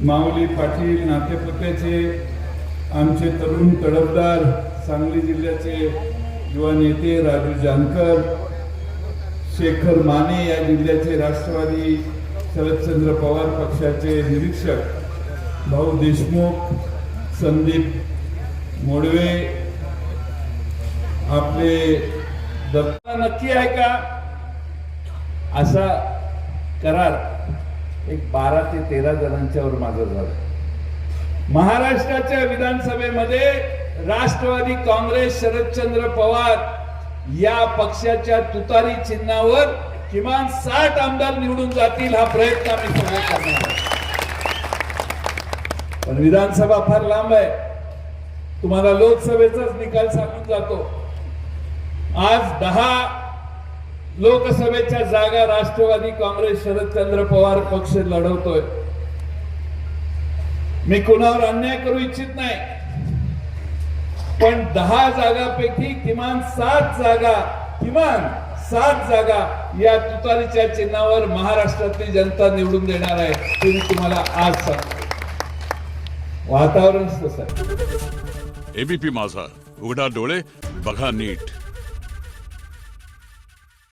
माऊली पाटील नातेपुत्याचे, आमचे तरुण तडफदार सांगली जिल्ह्याचे युवा नेते राजू जानकर, शेखर माने या जिल्ह्याचे राष्ट्रवादी शरदचंद्र पवार पक्षाचे निरीक्षक भाऊ देशमुख, संदीप मोडवे, आपले दत्ता नक्की आहे का असा करार एक 12 ते 13 जणांच्यावर माझं झालं। महाराष्ट्राच्या विधानसभेमध्ये राष्ट्रवादी काँग्रेस शरदचंद्र पवार या पक्षाच्या तुतारी चिन्हावर किमान 60 आमदार निवडून जातील हा प्रयत्न आम्ही सगळे करणार आहोत। पण विधानसभा फार लांब आहे, तुम्हाला लोकसभेचाच निकाल सांगून जातो। आज 10 लोकसभेच्या जागा राष्ट्रवादी काँग्रेस शरदचंद्र पवार पक्ष लढवतोय। मी कोणावर अन्याय करू इच्छित नाही, पण 10 जागांपैकी किमान 7 जागा या तुतारीच्या चिन्हावर महाराष्ट्रातली जनता निवडून देणार आहे, हे मी तुम्हाला आज सांगतो। वातावरण तसं आहे। एबीपी माझा, उघडा डोळे बघा नीट।